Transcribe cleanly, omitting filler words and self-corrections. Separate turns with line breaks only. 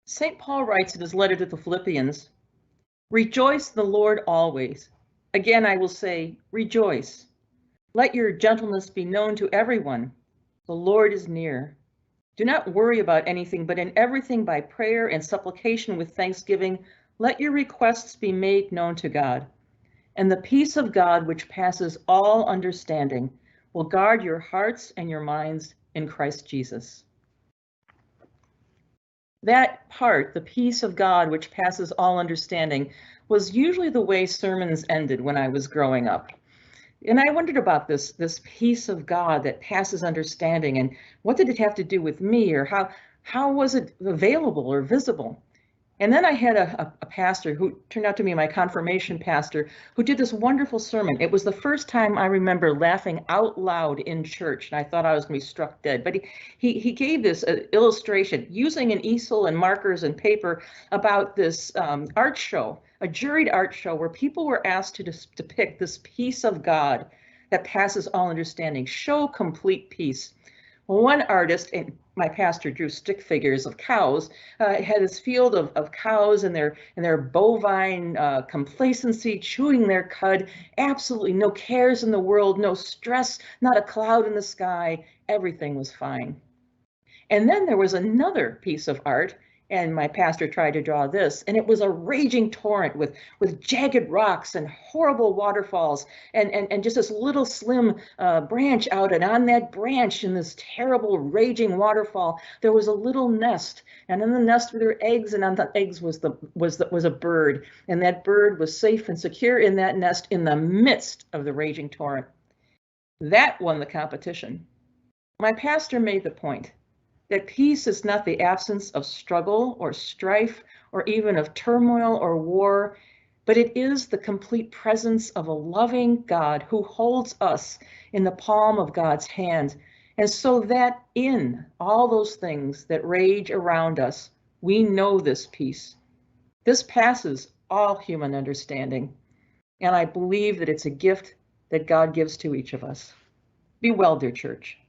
St. Paul writes in his letter to the Philippians, "Rejoice in the Lord always. Again, I will say, rejoice. Let your gentleness be known to everyone. The Lord is near. Do not worry about anything, but in everything by prayer and supplication with thanksgiving, let your requests be made known to God. And the peace of God, which passes all understanding, will guard your hearts and your minds in Christ Jesus." That part, the peace of God, which passes all understanding, was usually the way sermons ended when I was growing up. And I wondered about this peace of God that passes understanding, and what did it have to do with me, or how was it available or visible? And then I had a pastor who turned out to be my confirmation pastor, who did this wonderful sermon. It was the first time I remember laughing out loud in church, and I thought I was going to be struck dead. But he gave this illustration using an easel and markers and paper about this art show, a juried art show where people were asked to depict this peace of God that passes all understanding, show complete peace. Well, one artist, and my pastor drew stick figures of cows, had this field of cows and their bovine complacency, chewing their cud, absolutely no cares in the world, no stress, not a cloud in the sky, everything was fine. And then there was another piece of art, and my pastor tried to draw this, and it was a raging torrent with jagged rocks and horrible waterfalls, and just this little slim branch out, and on that branch in this terrible raging waterfall, there was a little nest, and in the nest were their eggs, and on the eggs was a bird, and that bird was safe and secure in that nest in the midst of the raging torrent. That won the competition. My pastor made the point that peace is not the absence of struggle or strife or even of turmoil or war, but it is the complete presence of a loving God who holds us in the palm of God's hand. And so that in all those things that rage around us, we know this peace. This passes all human understanding. And I believe that it's a gift that God gives to each of us. Be well, dear church.